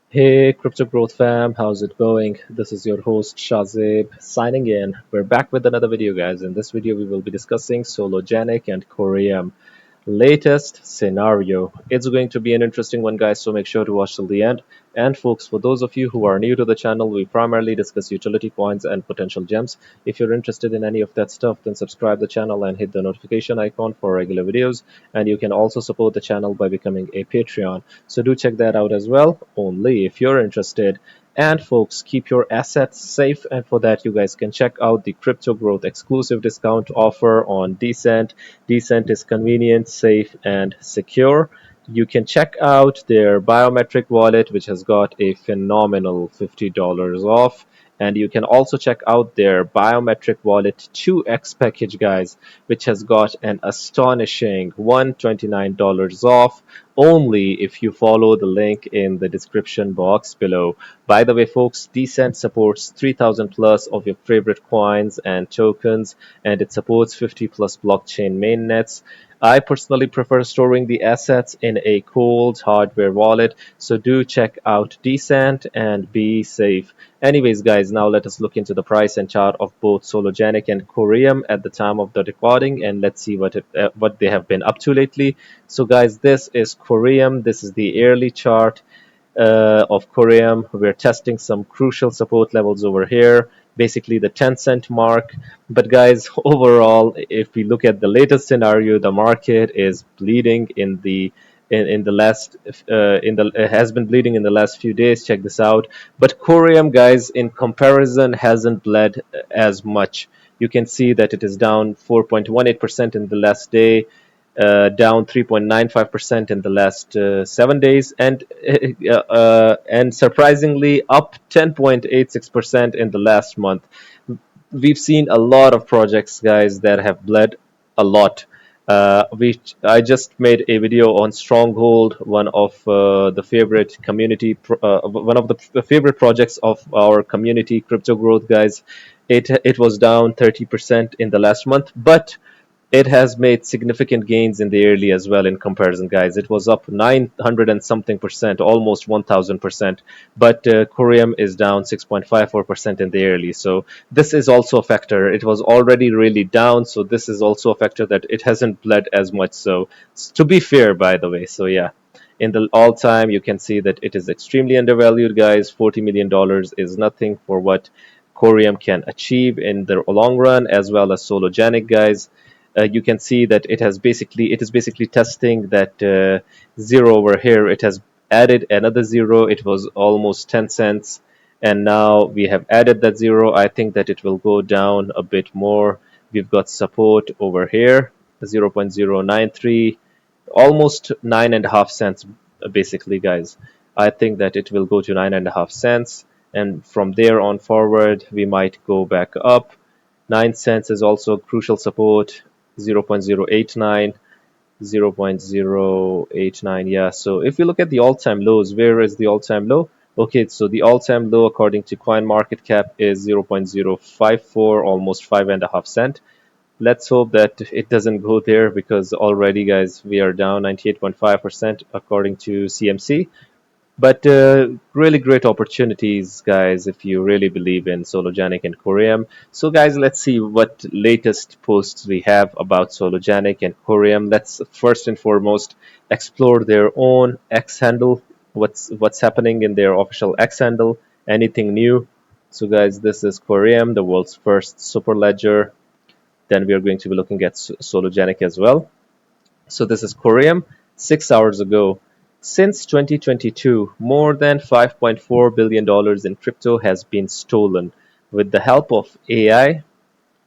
Hey, Crypto Growth fam, how's it going? This is your host Shazib signing in. We're back with another video, guys. In this video, we will be discussing Sologenic and COREUM latest scenario. It's going to be an interesting one, guys, so make sure to watch till the end. And folks, for those of you who are new to the channel, we primarily discuss utility coins and potential gems. If you're interested in any of that stuff, then subscribe the channel and hit the notification icon for regular videos. And you can also support the channel by becoming a Patreon. So do check that out as well, only if you're interested. And folks, keep your assets safe, and for that you guys can check out the Crypto Growth exclusive discount offer on Decent. Decent is convenient, safe, and secure. You can check out their biometric wallet, which has got a phenomenal $50 off. And you can also check out their biometric wallet 2x package, guys, which has got an astonishing $129 off only if you follow the link in the description box below. By the way, folks, Decent supports 3000 plus of your favorite coins and tokens, and it supports 50 plus blockchain mainnets. I personally prefer storing the assets in a cold hardware wallet, so do check out Decent and be safe. Anyways, guys, now let us look into the price and chart of both Sologenic and COREUM at the time of the recording, and let's see what they have been up to lately. So, guys, this is COREUM. This is the yearly chart of COREUM. We're testing some crucial support levels over here, basically the 10-cent mark. But guys, overall, if we look at the latest scenario, the market is bleeding in the last it has been bleeding in the last few days. Check this out. But COREUM, guys, in comparison, hasn't bled as much. You can see that it is down 4.18% in the last day, down 3.95% in the last 7 days, and surprisingly up 10.86% in the last month. We've seen a lot of projects, guys, that have bled a lot. I just made a video on Stronghold, one of the favorite one of the favorite projects of our community, Crypto Growth, guys. It was down 30% in the last month, but it has made significant gains in the yearly as well in comparison, guys. It was up 900 and something percent, almost 1000%. But COREUM is down 6.54% in the yearly. So this is also a factor. It was already really down. So this is also a factor that it hasn't bled as much. So to be fair, by the way. So yeah. In the all time, you can see that it is extremely undervalued, guys. $40 million is nothing for what COREUM can achieve in the long run, as well as Sologenic, guys. You can see that it is basically testing that zero over here. It has added another zero. It was almost 10 cents, and now we have added that zero. I think that it will go down a bit more. We've got support over here, 0.093, almost 9.5 cents, basically, guys. I think that it will go to 9.5 cents, and from there on forward we might go back up. 9 cents is also crucial support. 0.089, 0.089. Yeah, so if you look at the all-time lows, where is the all-time low? Okay, so the all-time low according to CoinMarketCap is 0.054, almost 5.5 cent. Let's hope that it doesn't go there, because already, guys, we are down 98.5% according to CMC. But really great opportunities, guys, if you really believe in Sologenic and COREUM. So, guys, let's see what latest posts we have about Sologenic and COREUM. Let's first and foremost explore their own X handle. What's happening in their official X handle? Anything new? So, guys, this is COREUM, the world's first super ledger. Then we are going to be looking at Sologenic as well. So this is COREUM 6 hours ago. Since 2022, more than $5.4 billion in crypto has been stolen. With the help of AI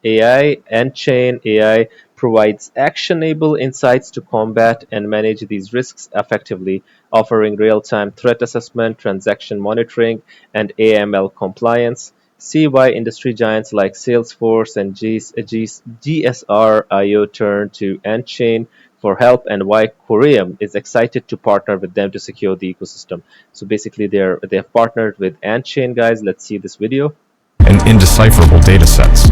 and Chain AI provides actionable insights to combat and manage these risks effectively, offering real-time threat assessment, transaction monitoring, and AML compliance. See why industry giants like Salesforce and GSR turn to Chain for help, and why COREUM is excited to partner with them to secure the ecosystem. So basically, they have partnered with Chain, guys. Let's see this video. And indecipherable data sets.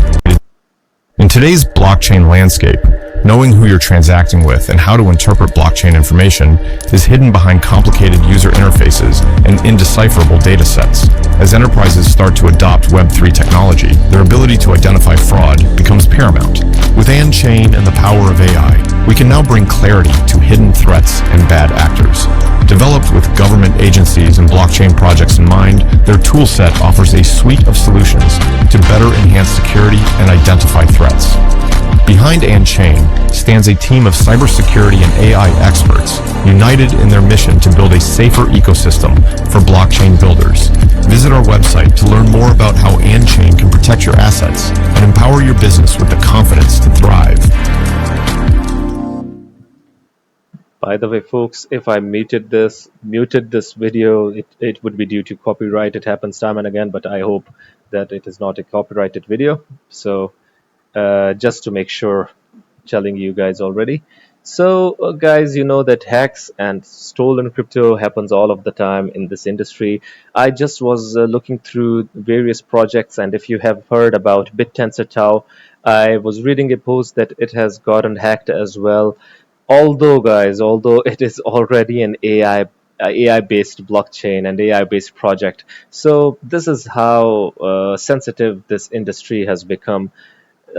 In today's blockchain landscape, Knowing who you're transacting with and how to interpret blockchain information is hidden behind complicated user interfaces and indecipherable data sets. As enterprises start to adopt Web3 technology, their ability to identify fraud becomes paramount. With ANChain and the power of AI, we can now bring clarity to hidden threats and bad actors. Developed with government agencies and blockchain projects in mind, their toolset offers a suite of solutions to better enhance security and identify threats. Behind ANChain stands a team of cybersecurity and AI experts, united in their mission to build a safer ecosystem for blockchain builders. Visit our website to learn more about how ANChain can protect your assets and empower your business with the confidence to thrive. By the way, folks, if I muted this video, it would be due to copyright. It happens time and again, but I hope that it is not a copyrighted video. So just to make sure, telling you guys already. So guys, you know that hacks and stolen crypto happens all of the time in this industry. I just was looking through various projects, and if you have heard about BitTensorTau, I was reading a post that it has gotten hacked as well. Although guys, although it is already an AI based blockchain and AI based project. So this is how sensitive this industry has become.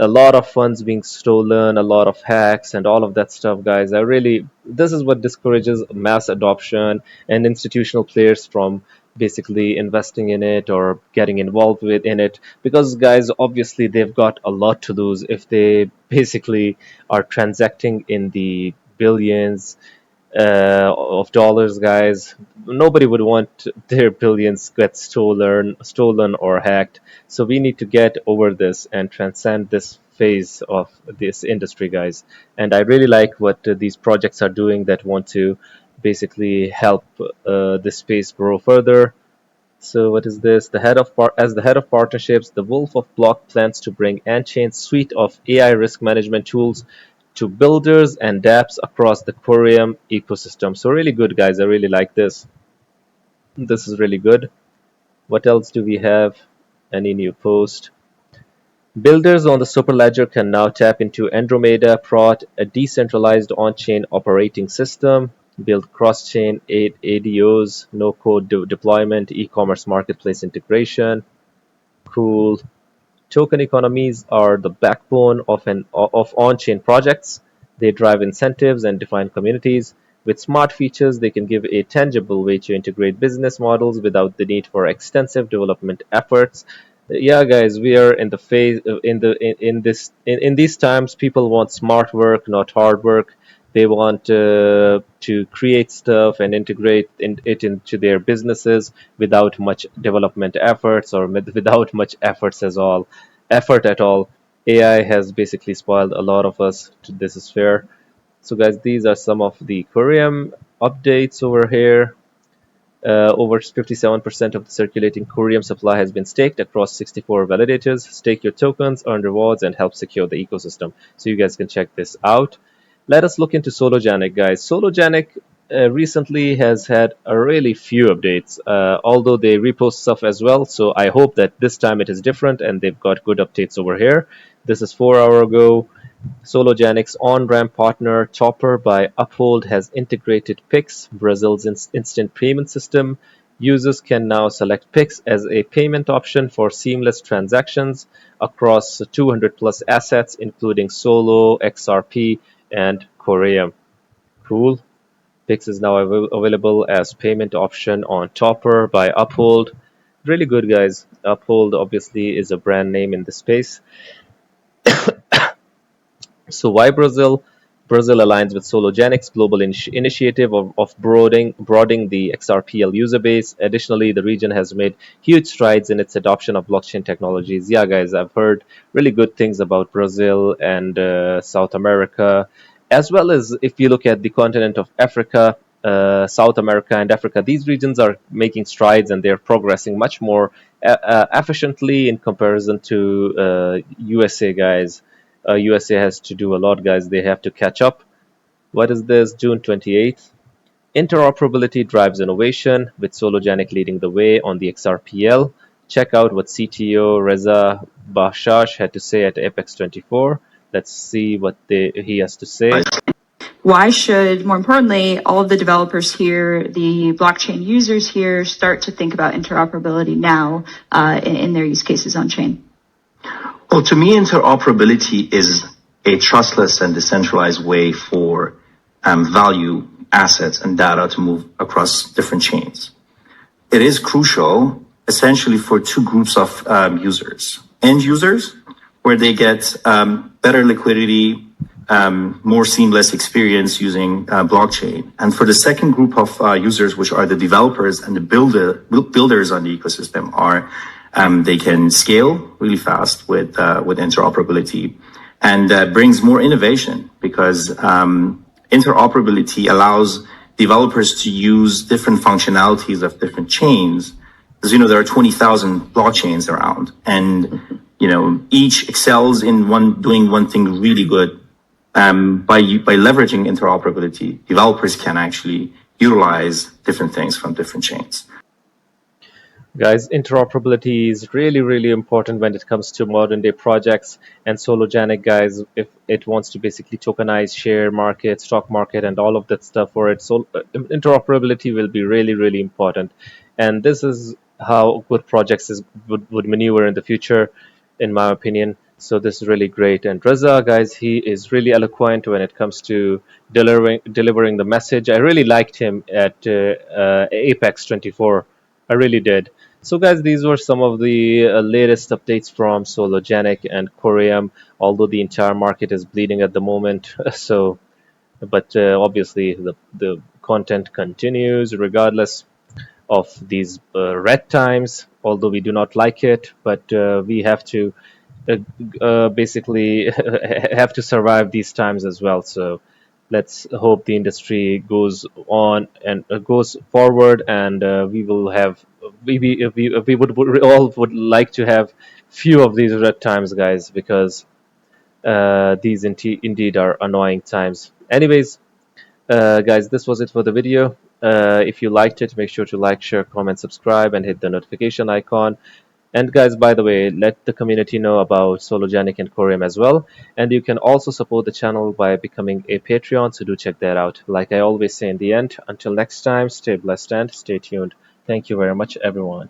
A lot of funds being stolen, a lot of hacks, and all of that stuff, guys. This is what discourages mass adoption and institutional players from basically investing in it or getting involved in it, because guys, obviously they've got a lot to lose if they basically are transacting in the billions of dollars, guys. Nobody would want their billions get stolen or hacked. So we need to get over this and transcend this phase of this industry, guys. And I really like what these projects are doing that want to basically help this space grow further. So what is this? As the head of partnerships, the Wolf of Block plans to bring ANChain's suite of AI risk management tools to builders and dApps across the COREUM ecosystem. So really good, guys. I really like this. This is really good. What else do we have? Any new post? Builders on the Superledger can now tap into Andromeda Prot, a decentralized on-chain operating system, build cross-chain ADOs, no-code deployment, e-commerce marketplace integration. Cool. Token economies are the backbone of on-chain projects. They drive incentives and define communities. With smart features, they can give a tangible way to integrate business models without the need for extensive development efforts. Yeah, guys, we are in the phase in these times. People want smart work, not hard work. They want to create stuff and integrate it into their businesses without much development efforts or without much effort at all. AI has basically spoiled a lot of us. This is fair. So guys, these are some of the COREUM updates over here. Over 57% of the circulating COREUM supply has been staked across 64 validators. Stake your tokens, earn rewards, and help secure the ecosystem. So you guys can check this out. Let us look into Sologenic, guys. Sologenic recently has had a really few updates, although they repost stuff as well. So I hope that this time it is different and they've got good updates over here. This is 4 hours ago. Sologenic's on-ramp partner Chopper by Uphold has integrated Pix, Brazil's instant payment system. Users can now select Pix as a payment option for seamless transactions across 200 plus assets, including Solo, XRP, and COREUM. Cool. Pix is now available as payment option on Chopper by Uphold. Really good, guys. Uphold obviously is a brand name in the space. So why Brazil? Brazil aligns with Sologenic's global initiative of broadening the XRPL user base. Additionally, the region has made huge strides in its adoption of blockchain technologies. Yeah, guys, I've heard really good things about Brazil and South America, as well as if you look at the continent of Africa, South America and Africa. These regions are making strides and they're progressing much more efficiently in comparison to USA, guys. USA has to do a lot, guys. They have to catch up. What is this? June 28th. Interoperability drives innovation, with Sologenic leading the way on the XRPL. Check out what CTO Reza Bashash had to say at Apex 24. Let's see what he has to say. Why should, more importantly, all of the developers here, the blockchain users here, start to think about interoperability now in their use cases on chain? Well, to me, interoperability is a trustless and decentralized way for value, assets, and data to move across different chains. It is crucial, essentially, for two groups of users. End users, where they get better liquidity, more seamless experience using blockchain. And for the second group of users, which are the developers and the builders on the ecosystem, are they can scale really fast with interoperability, and brings more innovation because interoperability allows developers to use different functionalities of different chains. As you know, there are 20,000 blockchains around, and each excels in doing one thing really good. By leveraging interoperability, developers can actually utilize different things from different chains. Guys, interoperability is really, really important when it comes to modern day projects. And Sologenic, guys, if it wants to basically tokenize share market, stock market, and all of that stuff for it, so interoperability will be really, really important. And this is how good projects would maneuver in the future, in my opinion. So this is really great. And Reza, guys, he is really eloquent when it comes to delivering the message. I really liked him at Apex 24. I really did. So guys, these were some of the latest updates from Sologenic and COREUM, although the entire market is bleeding at the moment. So, but obviously the content continues regardless of these red times, although we do not like it, but we have to basically have to survive these times as well. So let's hope the industry goes on and goes forward, and we will have we would all would like to have few of these red times, guys, because these indeed are annoying times. Anyways, guys, this was it for the video. If you liked it, make sure to like, share, comment, subscribe, and hit the notification icon. And guys, by the way, let the community know about Sologenic and COREUM as well. And you can also support the channel by becoming a Patreon, so do check that out. Like I always say in the end, until next time, stay blessed and stay tuned. Thank you very much, everyone.